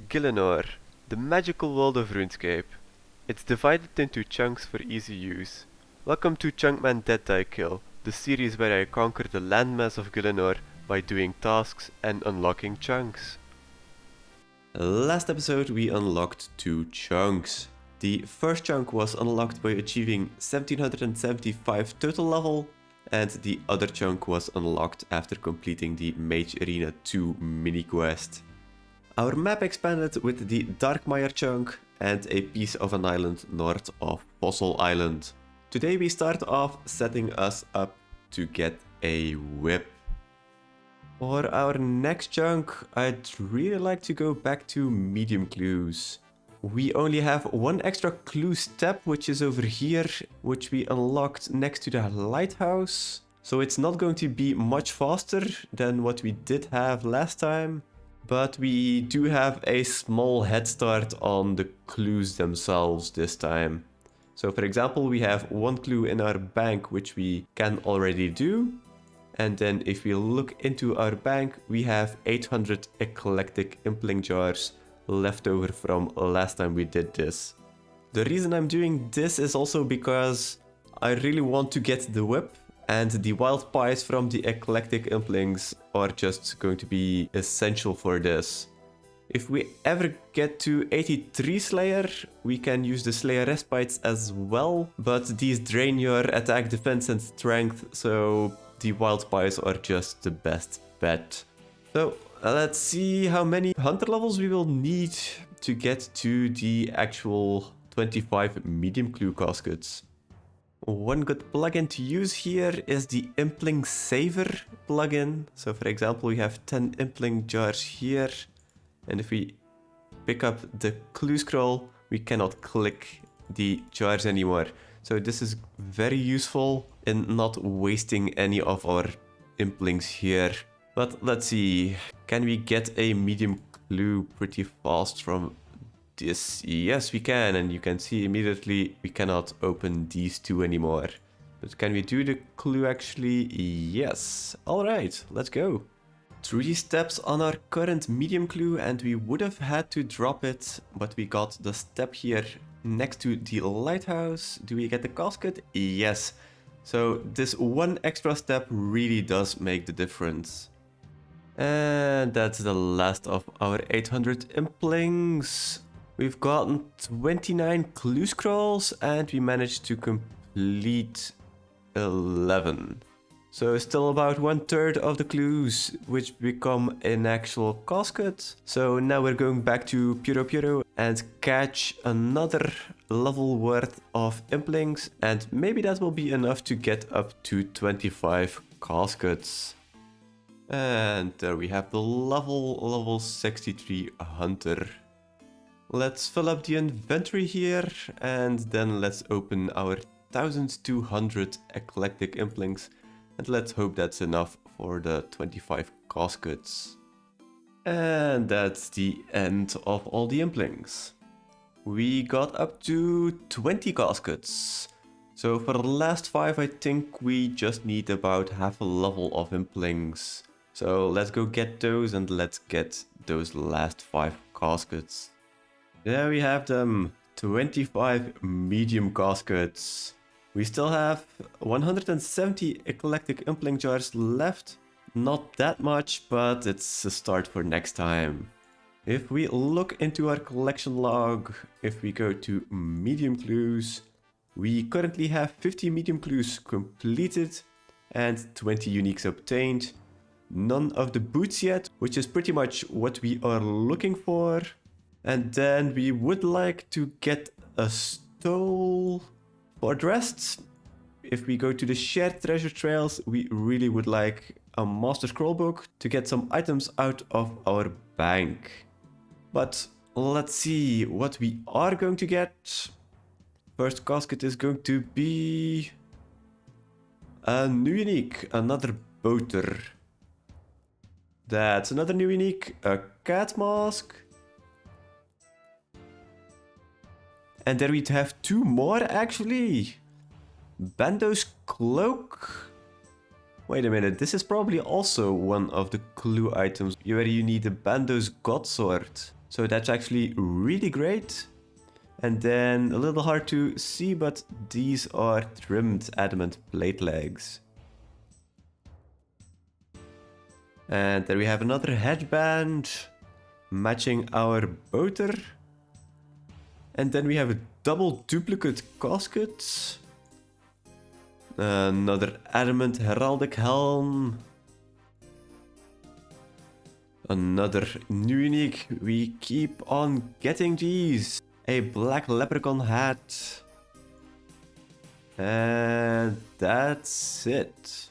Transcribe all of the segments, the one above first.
Gielinor, the magical world of RuneScape. It's divided into chunks for easy use. Welcome to Chunkman Dead Die Kill, the series where I conquer the landmass of Gielinor by doing tasks and unlocking chunks. Last episode we unlocked 2 chunks. The first chunk was unlocked by achieving 1775 total level, and the other chunk was unlocked after completing the Mage Arena 2 mini quest. Our map expanded with the Darkmire chunk and a piece of an island north of Fossil Island. Today we start off setting us up to get a whip. For our next chunk, I'd really like to go back to medium clues. We only have one extra clue step, which is over here, which we unlocked next to the lighthouse. So it's not going to be much faster than what we did have last time. But we do have a small head start on the clues themselves this time. So for example, we have one clue in our bank, which we can already do. And then if we look into our bank, we have 800 eclectic impling jars left over from last time we did this. The reason I'm doing this is also because I really want to get the whip, and the wild pies from the eclectic implings are just going to be essential for this. If we ever get to 83 Slayer, we can use the Slayer respites as well, but these drain your attack, defense and strength, so the wild pies are just the best bet. So let's see how many hunter levels we will need to get to the actual 25 medium clue caskets. One good plugin to use here is the Impling Saver plugin. So for example, we have 10 impling jars here. And if we pick up the clue scroll, we cannot click the jars anymore. So this is very useful in not wasting any of our implings here. But let's see, can we get a medium clue pretty fast from this? Yes, we can, and you can see immediately we cannot open these two anymore. But can we do the clue actually? Yes. Alright, let's go. 3 steps on our current medium clue, and we would have had to drop it, but we got the step here next to the lighthouse. Do we get the casket? Yes. So this one extra step really does make the difference. And that's the last of our 800 implings. We've gotten 29 clue scrolls and we managed to complete 11. So still about 1/3 of the clues which become an actual casket. So now we're going back to Puro and catch another level worth of implings, and maybe that will be enough to get up to 25 caskets. And there we have the level 63 hunter. Let's fill up the inventory here, and then let's open our 1200 eclectic implings, and let's hope that's enough for the 25 caskets. And that's the end of all the implings. We got up to 20 caskets. So for the last 5, I think we just need about half a level of implings. So let's go get those, and let's get those last 5 caskets. There we have them, 25 medium caskets. We still have 170 eclectic impling jars left. Not that much, but it's a start for next time. If we look into our collection log, if we go to medium clues, we currently have 50 medium clues completed and 20 uniques obtained. None of the boots yet, which is pretty much what we are looking for. And then we would like to get a stole. For the rest, if we go to the shared treasure trails, we really would like a master scroll book to get some items out of our bank. But let's see what we are going to get. First casket is going to be a new unique, another boater. That's another new unique, a cat mask. And there we have 2 more actually. Bando's cloak. Wait a minute, this is probably also one of the clue items where you need a Bando's god sword. So that's actually really great. And then a little hard to see, but these are trimmed adamant plate legs. And there we have another headband matching our boater. And then we have a double duplicate casket. Another adamant heraldic helm. Another new unique. We keep on getting these. A black leprechaun hat. And that's it.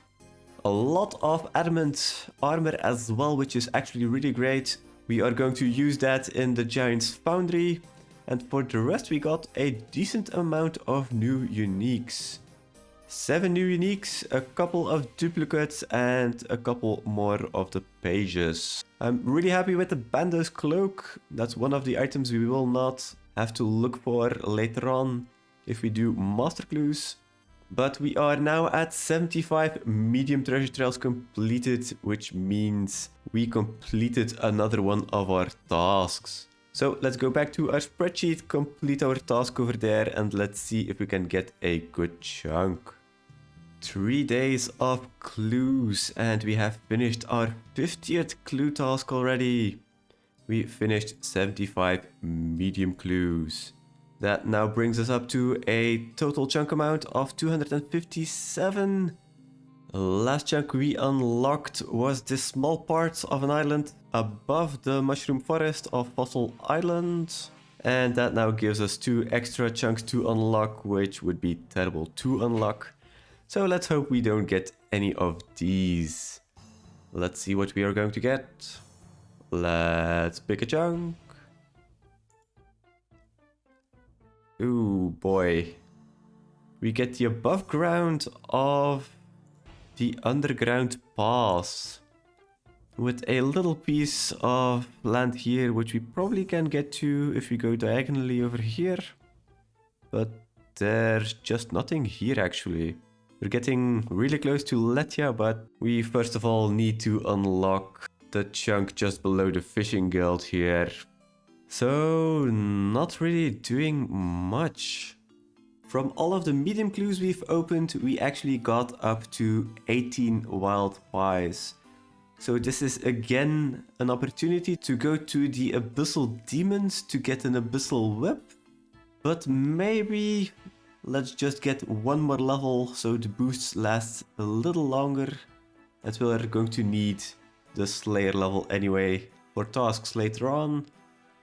A lot of adamant armor as well, which is actually really great. We are going to use that in the Giant's Foundry. And for the rest we got a decent amount of new uniques. 7 new uniques, a couple of duplicates and a couple more of the pages. I'm really happy with the Bando's cloak. That's one of the items we will not have to look for later on if we do master clues. But we are now at 75 medium treasure trails completed, which means we completed another one of our tasks. So let's go back to our spreadsheet, complete our task over there, and let's see if we can get a good chunk. 3 days of clues, and we have finished our 50th clue task already. We finished 75 medium clues. That now brings us up to a total chunk amount of 257. Last chunk we unlocked was this small part of an island above the mushroom forest of Fossil Island. And that now gives us 2 extra chunks to unlock, which would be terrible to unlock. So let's hope we don't get any of these. Let's see what we are going to get. Let's pick a chunk. Ooh boy. We get the above ground of the underground pass. With a little piece of land here, which we probably can get to if we go diagonally over here. But there's just nothing here actually. We're getting really close to Letia, but we first of all need to unlock the chunk just below the fishing guild here. So, not really doing much. From all of the medium clues we've opened, we actually got up to 18 wild pies. So this is again an opportunity to go to the Abyssal Demons to get an Abyssal Whip. But maybe let's just get one more level so the boosts last a little longer. As we are going to need the Slayer level anyway for tasks later on.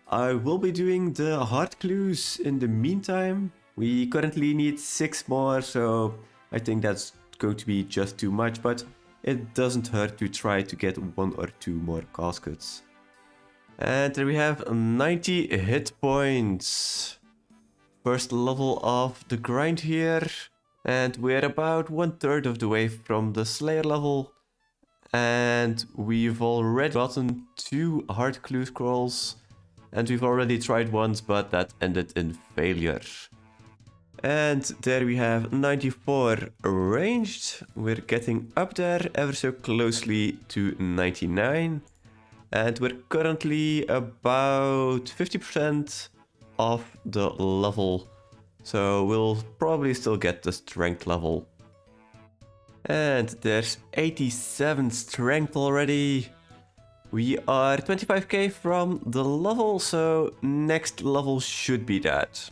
I will be doing the hard clues in the meantime. We currently need 6 more, so I think that's going to be just too much, but it doesn't hurt to try to get 1 or 2 more caskets. And there we have 90 hit points. First level of the grind here. And we're about 1/3 of the way from the Slayer level. And we've already gotten 2 hard clue scrolls. And we've already tried once, but that ended in failure. And there we have 94 ranged. We're getting up there ever so closely to 99. And we're currently about 50% of the level. So we'll probably still get the strength level. And there's 87 strength already. We are 25k from the level, so next level should be that.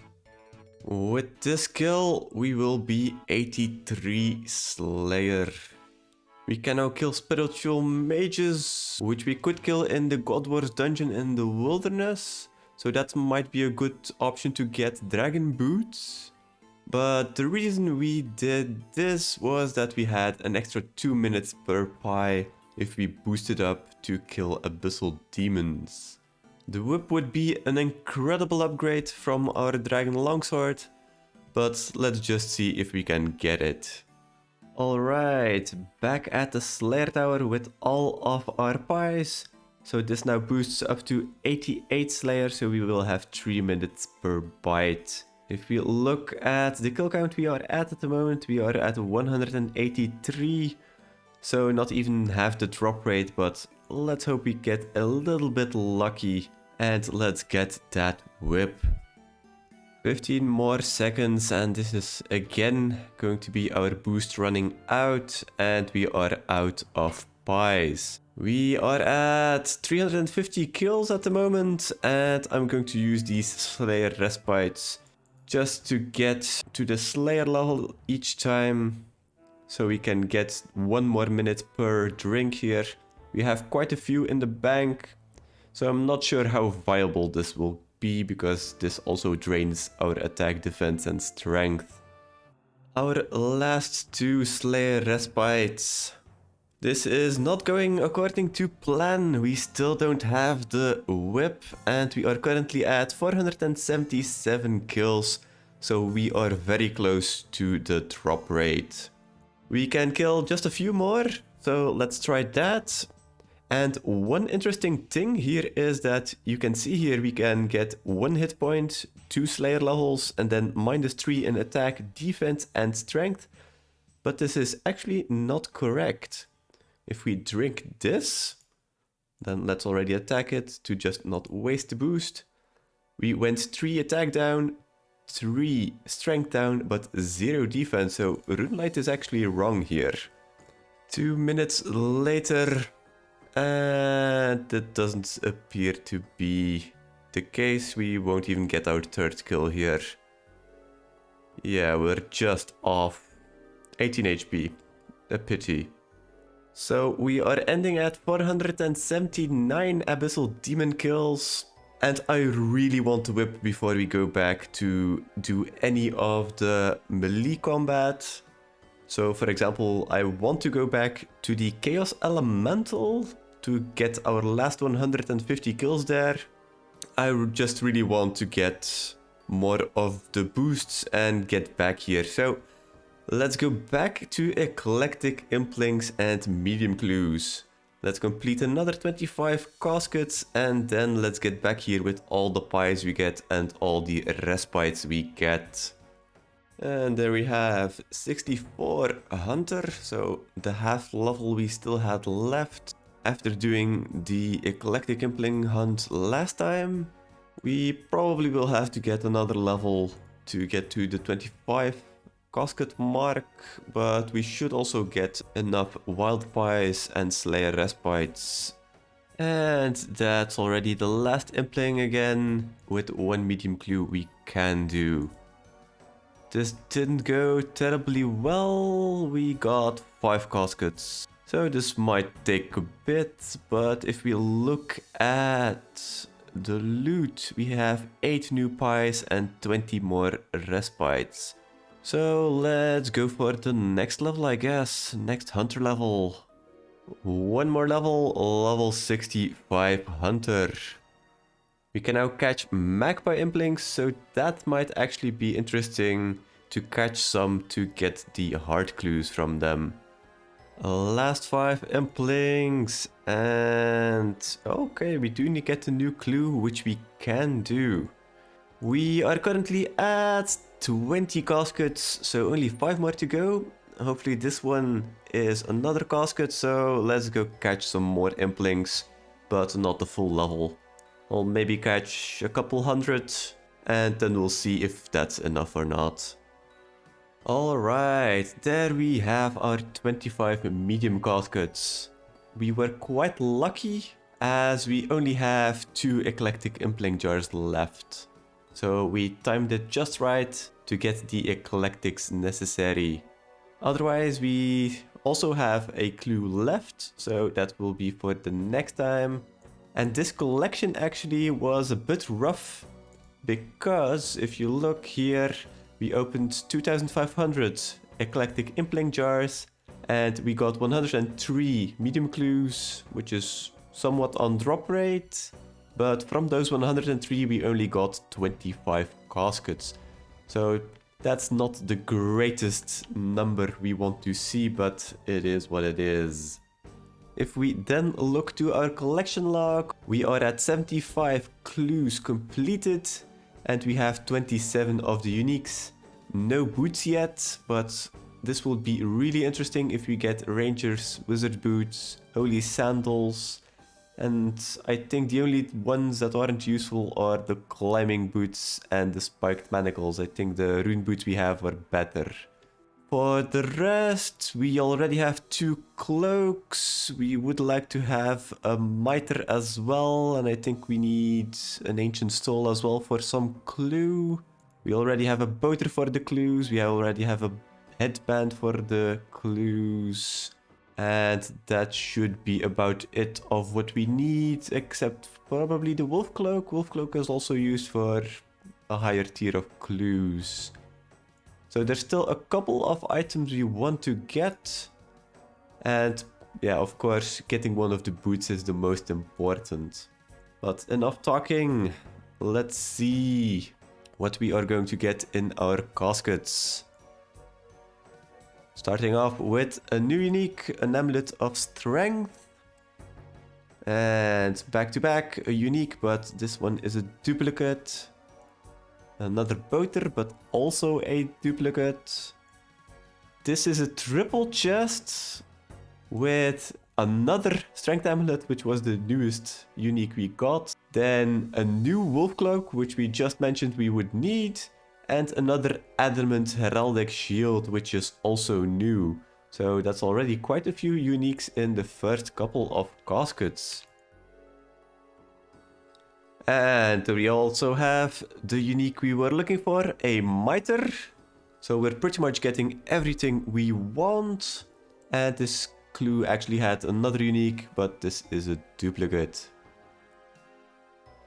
With this kill, we will be 83 Slayer. We can now kill spiritual mages, which we could kill in the God Wars dungeon in the wilderness. So that might be a good option to get dragon boots. But the reason we did this was that we had an extra 2 minutes per pie if we boosted up to kill abyssal demons. The whip would be an incredible upgrade from our dragon longsword, but let's just see if we can get it. Alright, back at the Slayer Tower with all of our pies. So this now boosts up to 88 Slayer, so we will have 3 minutes per bite. If we look at the kill count we are at the moment, we are at 183. So not even half the drop rate, but let's hope we get a little bit lucky And let's get that whip. 15 more seconds and this is again going to be our boost running out, and we are out of pies. We are at 350 kills at the moment, and I'm going to use these Slayer respites just to get to the Slayer level each time, so we can get 1 more minute per drink here. We have quite a few in the bank, so I'm not sure how viable this will be, because this also drains our attack, defense and strength. Our last 2 Slayer respites. This is not going according to plan. We still don't have the whip and we are currently at 477 kills, so we are very close to the drop rate. We can kill just a few more, so let's try that. And one interesting thing here is that you can see here we can get 1 hit point, 2 Slayer levels, and then -3 in attack, defense and strength. But this is actually not correct. If we drink this, then let's already attack it to just not waste the boost. We went 3 attack down, 3 strength down, but 0 defense, so Runelight is actually wrong here. 2 minutes later, and that doesn't appear to be the case. We won't even get our 3rd kill here. Yeah, we're just off 18 HP. A pity. So we are ending at 479 Abyssal Demon kills. And I really want to whip before we go back to do any of the melee combat. So for example, I want to go back to the Chaos Elemental to get our last 150 kills there. I just really want to get more of the boosts and get back here. So let's go back to Eclectic Implinks and Medium Clues. Let's complete another 25 caskets and then let's get back here with all the pies we get and all the respites we get. And there we have 64 Hunter, so the half level we still had left. After doing the Eclectic Impling hunt last time, we probably will have to get another level to get to the 25 casket mark, but we should also get enough wild pies and Slayer respites. And that's already the last impling again, with 1 medium clue we can do. This didn't go terribly well, we got 5 caskets. So this might take a bit, but if we look at the loot, we have 8 new pies and 20 more respites. So let's go for the next level, I guess. Next hunter level. 1 more level, level 65 hunter. We can now catch magpie implinks, so that might actually be interesting to catch some to get the hard clues from them. Last 5 implinks, and okay, we do get a new clue, which we can do. We are currently at 20 caskets, so only 5 more to go. Hopefully this one is another casket, so let's go catch some more implinks, but not the full level. I'll maybe catch a couple hundred, and then we'll see if that's enough or not. Alright, there we have our 25 medium caskets. We were quite lucky, as we only have 2 eclectic impling jars left. So we timed it just right to get the eclectics necessary. Otherwise we also have a clue left, so that will be for the next time. And this collection actually was a bit rough, because if you look here, we opened 2500 eclectic impling jars and we got 103 medium clues, which is somewhat on drop rate. But from those 103 we only got 25 caskets. So that's not the greatest number we want to see, but it is what it is. If we then look to our collection log, we are at 75 clues completed and we have 27 of the uniques. No boots yet, but this will be really interesting if we get rangers, wizard boots, holy sandals, And I think the only ones that aren't useful are the climbing boots and the spiked manacles. I think the rune boots we have are better. For the rest, we already have 2 cloaks. We would like to have a mitre as well, and I think we need an ancient stole as well for some clue. We already have a boater for the clues. We already have a headband for the clues. And that should be about it of what we need, except probably the wolf cloak. Wolf cloak is also used for a higher tier of clues. So there's still a couple of items we want to get. And yeah, of course, getting one of the boots is the most important. But enough talking. Let's see what we are going to get in our caskets. Starting off with a new unique, an amulet of strength. And back to back, a unique, but this one is a duplicate. Another boater, but also a duplicate. This is a triple chest with another strength amulet, which was the newest unique we got. Then a new wolf cloak, which we just mentioned we would need. And another adamant heraldic shield, which is also new. So that's already quite a few uniques in the first couple of caskets. And we also have the unique we were looking for, a mitre. So we're pretty much getting everything we want. And this clue actually had another unique, but this is a duplicate.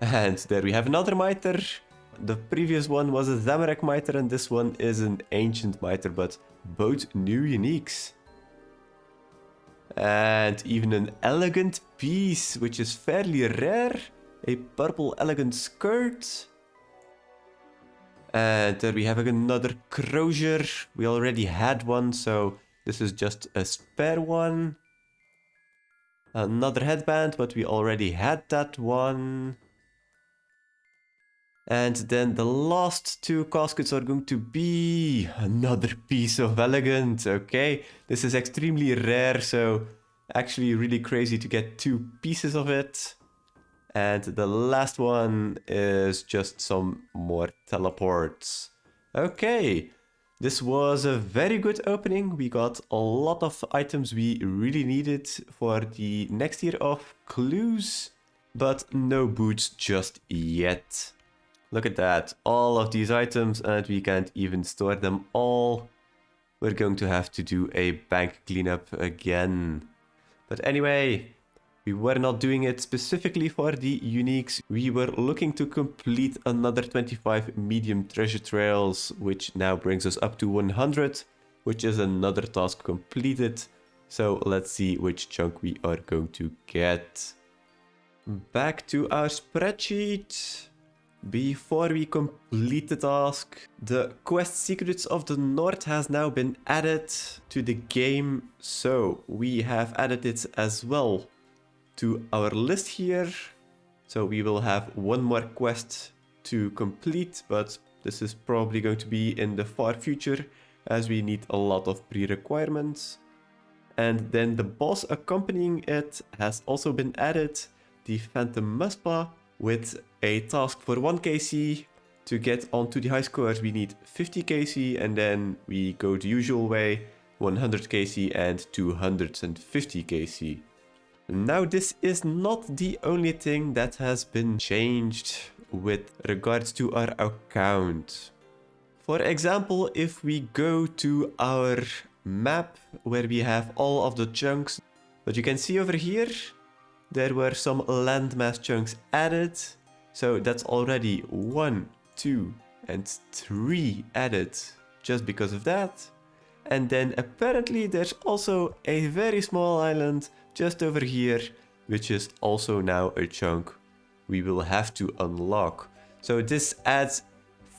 And there we have another mitre. The previous one was a Zamorak mitre and this one is an ancient mitre, but both new uniques. And even an elegant piece, which is fairly rare. A purple elegant skirt. And there we have another crozier. We already had one, so this is just a spare one. Another headband, but we already had that one. And then the last 2 caskets are going to be another piece of elegant. Okay, this is extremely rare, so actually really crazy to get 2 pieces of it. And the last one is just some more teleports. Okay, this was a very good opening. We got a lot of items we really needed for the next tier of clues, but no boots just yet. Look at that, all of these items, and we can't even store them all. We're going to have to do a bank cleanup again. But anyway, we were not doing it specifically for the uniques. We were looking to complete another 25 medium treasure trails, which now brings us up to 100, which is another task completed. So let's see which chunk we are going to get. Back to our spreadsheet. Before we complete the task, the quest Secrets of the North has now been added to the game, so we have added it as well to our list here. So we will have one more quest to complete, but this is probably going to be in the far future as we need a lot of pre-requirements. And then the boss accompanying it has also been added, the Phantom Muspa, with a task for 1 KC. To get onto the high scores we need 50 KC, and then we go the usual way, 100 KC and 250 KC. Now this is not the only thing that has been changed with regards to our account. For example, if we go to our map where we have all of the chunks, what you can see over here, there were some landmass chunks added. So that's already 1, 2 and 3 added just because of that. And then apparently there's also a very small island just over here, which is also now a chunk we will have to unlock. So this adds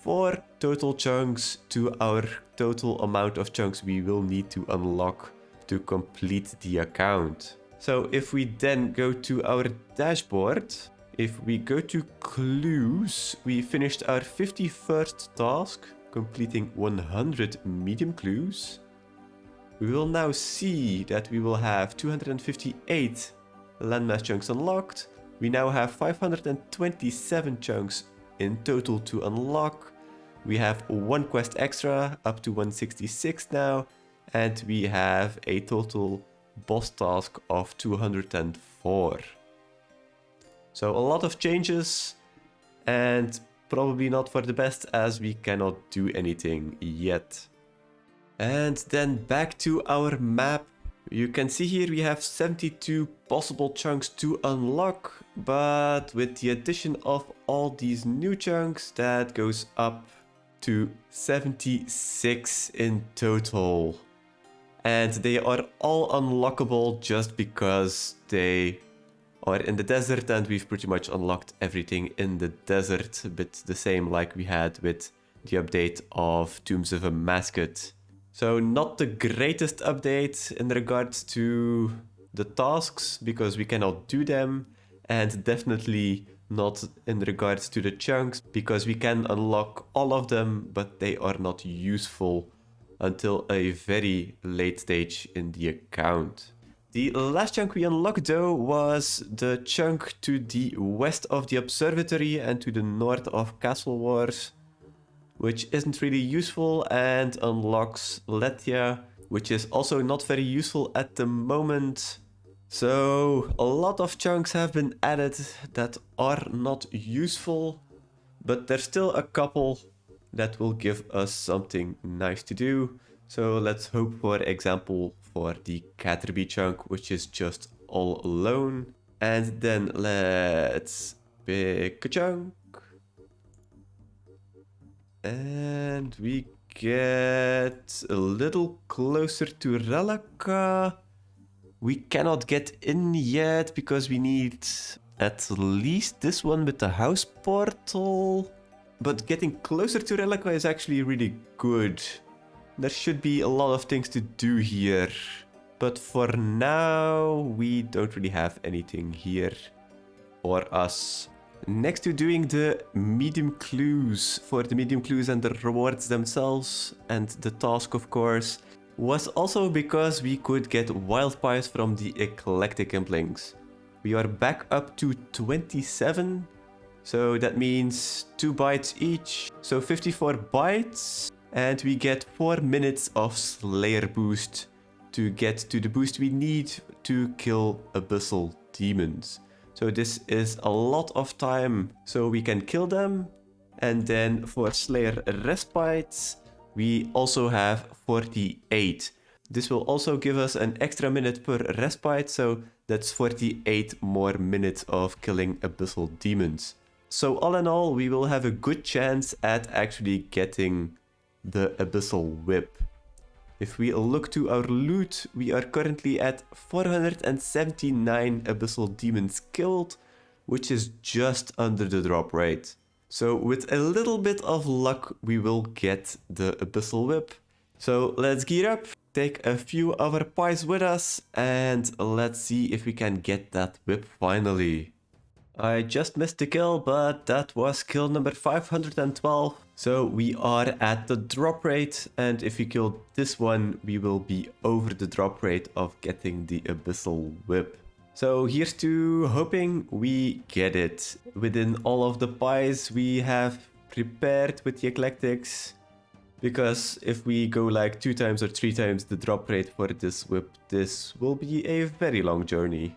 4 total chunks to our total amount of chunks we will need to unlock to complete the account. So if we then go to our dashboard, if we go to clues, we finished our 51st task, completing 100 medium clues. We will now see that we will have 258 landmass chunks unlocked. We now have 527 chunks in total to unlock. We have one quest extra, up to 166 now, and we have a total boss task of 204. So a lot of changes, and probably not for the best as we cannot do anything yet. And then back to our map. You can see here we have 72 possible chunks to unlock, but with the addition of all these new chunks, that goes up to 76 in total. And they are all unlockable just because they are in the desert, and we've pretty much unlocked everything in the desert, a bit the same like we had with the update of Tombs of a Mascot. So not the greatest update in regards to the tasks, because we cannot do them, and definitely not in regards to the chunks, because we can unlock all of them, but they are not useful until a very late stage in the account. The last chunk we unlocked though was the chunk to the west of the observatory and to the north of Castle Wars, which isn't really useful, and unlocks Lethia, which is also not very useful at the moment. So a lot of chunks have been added that are not useful, but there's still a couple that will give us something nice to do. So let's hope, for example, for the Caterpie chunk, which is just all alone. And then let's pick a chunk. And we get a little closer to Relica. We cannot get in yet because we need at least this one with the house portal. But getting closer to Relica is actually really good. There should be a lot of things to do here. But for now, we don't really have anything here for us. Next to doing the medium clues, for the medium clues and the rewards themselves, and the task of course, was also because we could get wild pies from the eclectic implings. We are back up to 27, so that means 2 bites each, so 54 bites, and we get 4 minutes of Slayer boost to get to the boost we need to kill abyssal demons. So this is a lot of time, so we can kill them. And then for Slayer respites, we also have 48. This will also give us an extra minute per respite, so that's 48 more minutes of killing abyssal demons. So all in all, we will have a good chance at actually getting the abyssal whip. If we look to our loot, we are currently at 479 abyssal demons killed, which is just under the drop rate. So with a little bit of luck, we will get the abyssal whip. So let's gear up, take a few other pies with us, and let's see if we can get that whip finally. I just missed the kill, but that was kill number 512. So we are at the drop rate, and if we kill this one, we will be over the drop rate of getting the abyssal whip. So here's to hoping we get it. Within all of the pies we have prepared with the eclectics, because if we go like 2 times or 3 times the drop rate for this whip, this will be a very long journey.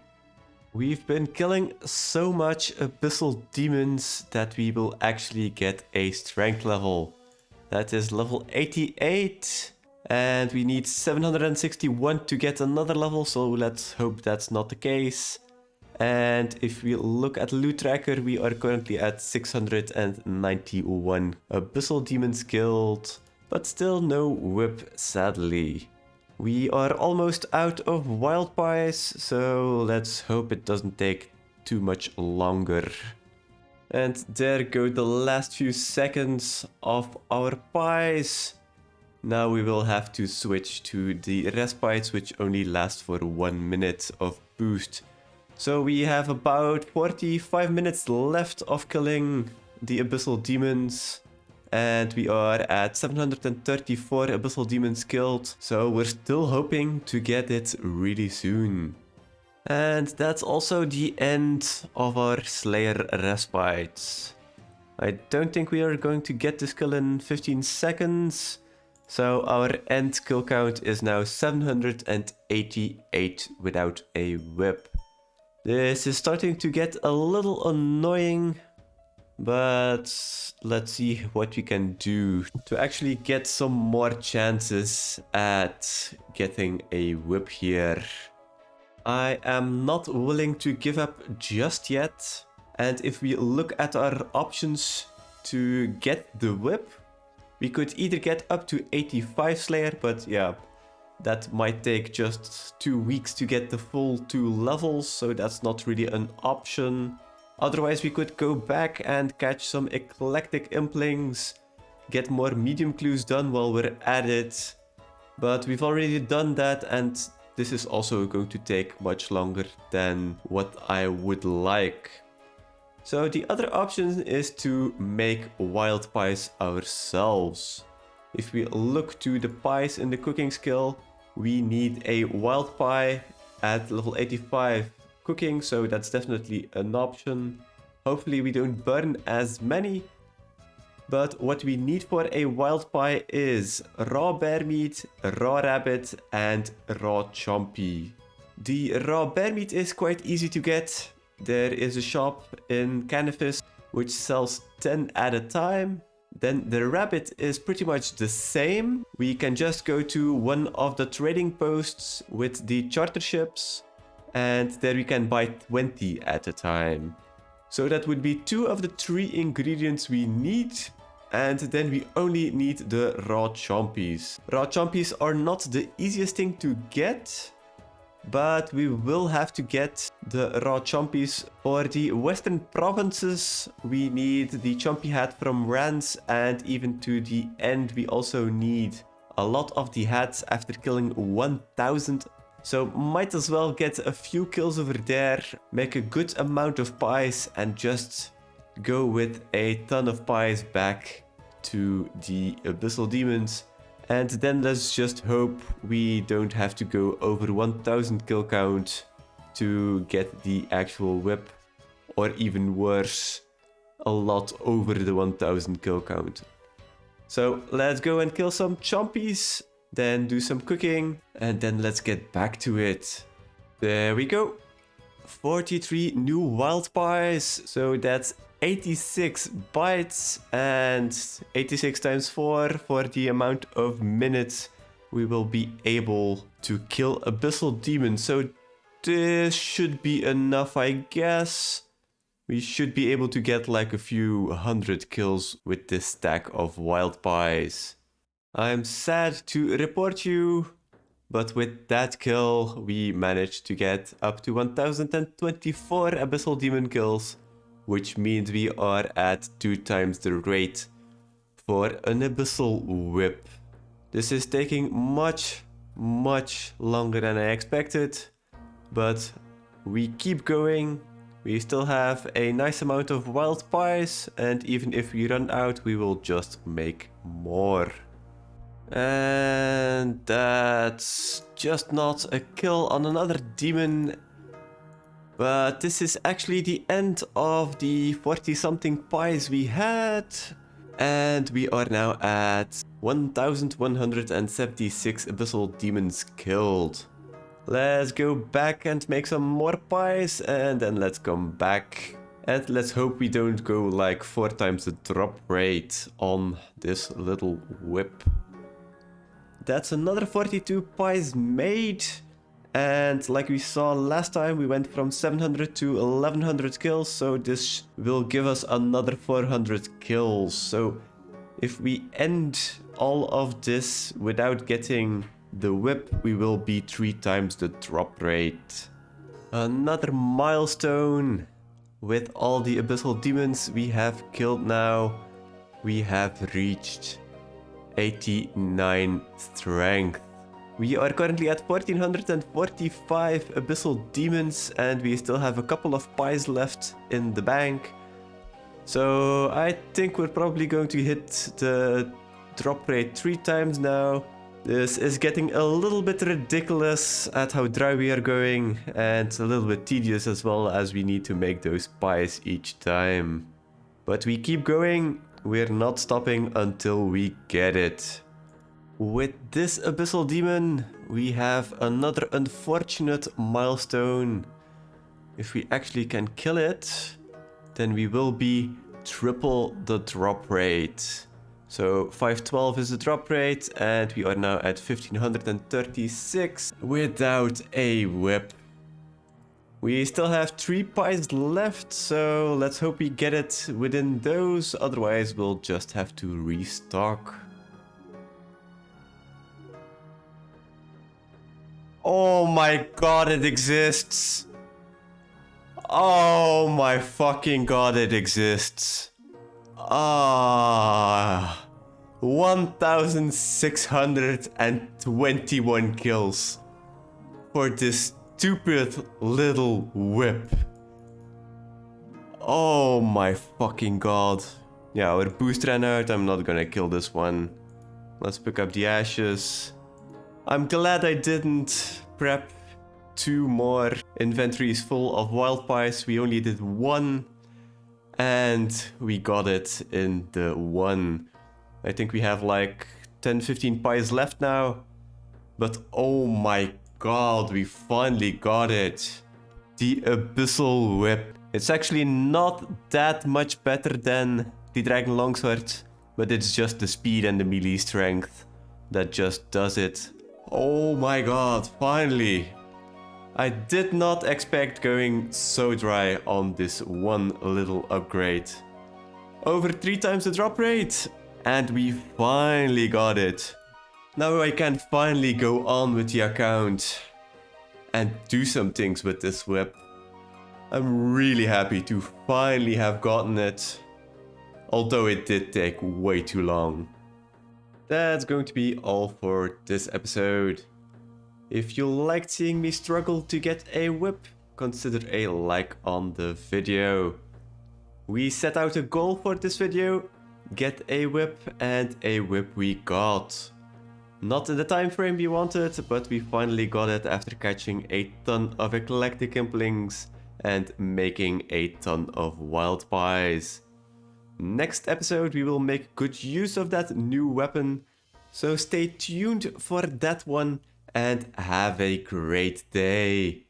We've been killing so much abyssal demons that we will actually get a strength level. That is level 88. And we need 761 to get another level, so let's hope that's not the case. And if we look at loot tracker, we are currently at 691 abyssal demons killed, but still no whip, sadly. We are almost out of wild pies, so let's hope it doesn't take too much longer. And there go the last few seconds of our pies. Now we will have to switch to the respites, which only last for 1 minute of boost. So we have about 45 minutes left of killing the abyssal demons. And we are at 734 abyssal demons killed, so we're still hoping to get it really soon. And that's also the end of our Slayer respites. I don't think we are going to get this kill in 15 seconds. So our end kill count is now 788 without a whip. This is starting to get a little annoying, but let's see what we can do to actually get some more chances at getting a whip here. I am not willing to give up just yet. And if we look at our options to get the whip, we could either get up to 85 Slayer, but yeah, that might take just 2 weeks to get the full 2 levels, so that's not really an option. Otherwise, we could go back and catch some eclectic implings, get more medium clues done while we're at it. But we've already done that, and this is also going to take much longer than what I would like. So the other option is to make wild pies ourselves. If we look to the pies in the cooking skill, we need a wild pie at level 85 cooking, so that's definitely an option. Hopefully we don't burn as many. But what we need for a wild pie is raw bear meat, raw rabbit, and raw chompy. The raw bear meat is quite easy to get. There is a shop in Canifis which sells 10 at a time. Then the rabbit is pretty much the same. We can just go to one of the trading posts with the charter ships, and there we can buy 20 at a time. So that would be 2 of the 3 ingredients we need. And then we only need the raw chompies. Raw chompies are not the easiest thing to get, but we will have to get the raw chompies. For the western provinces, we need the chompy hat from Rans, and even to the end we also need a lot of the hats after killing 1000. So might as well get a few kills over there, make a good amount of pies, and just go with a ton of pies back to the Abyssal Demons. And then let's just hope we don't have to go over 1000 kill count to get the actual whip, or even worse, a lot over the 1000 kill count. So let's go and kill some chompies, then do some cooking, and then let's get back to it. There we go. 43 new wild pies, so that's 86 bites, and 86 times 4 for the amount of minutes we will be able to kill Abyssal Demons. So this should be enough, I guess. We should be able to get like a few 100 kills with this stack of wild pies. I'm sad to report you, but with that kill we managed to get up to 1024 Abyssal Demon kills, which means we are at 2 times the rate for an Abyssal Whip. This is taking much longer than I expected, but we keep going. We still have a nice amount of wild pies, and even if we run out, we will just make more. And that's just not a kill on another demon. But this is actually the end of the 40 something pies we had. And we are now at 1176 Abyssal Demons killed. Let's go back and make some more pies, and then let's come back. And let's hope we don't go like 4 times the drop rate on this little whip. That's another 42 pies made. And like we saw last time, we went from 700 to 1100 kills, so this will give us another 400 kills. So if we end all of this without getting the whip, we will be 3 times the drop rate. Another milestone. With all the Abyssal Demons we have killed now, we have reached 89 strength. We are currently at 1445 Abyssal Demons, and we still have a couple of pies left in the bank. So I think we're probably going to hit the drop rate 3 times now. This is getting a little bit ridiculous at how dry we are going, and a little bit tedious as well, as we need to make those pies each time. But we keep going, we're not stopping until we get it. With this Abyssal Demon, we have another unfortunate milestone. If we actually can kill it, then we will be triple the drop rate. So 512 is the drop rate, and we are now at 1536 without a whip. We still have 3 pies left, so let's hope we get it within those, otherwise we'll just have to restock. Oh my god, it exists! Oh my fucking god, it exists! 1621 kills for this stupid little whip. Oh my fucking god. Yeah, our boost ran out. I'm not gonna kill this one. Let's pick up the ashes. I'm glad I didn't prep 2 more inventories full of wild pies. We only did 1. And we got it in the 1. I think we have like 10-15 pies left now. But oh my god, we finally got it. The Abyssal Whip. It's actually not that much better than the Dragon Longsword, but it's just the speed and the melee strength that just does it. Oh my god, finally. I did not expect going so dry on this one little upgrade. Over 3 times the drop rate, and we finally got it. Now I can finally go on with the account and do some things with this whip. I'm really happy to finally have gotten it, although it did take way too long. That's going to be all for this episode. If you liked seeing me struggle to get a whip, consider a like on the video. We set out a goal for this video, get a whip, and a whip we got. Not in the time frame we wanted, but we finally got it after catching a ton of eclectic implings and making a ton of wild pies. Next episode we will make good use of that new weapon, so stay tuned for that one. And have a great day.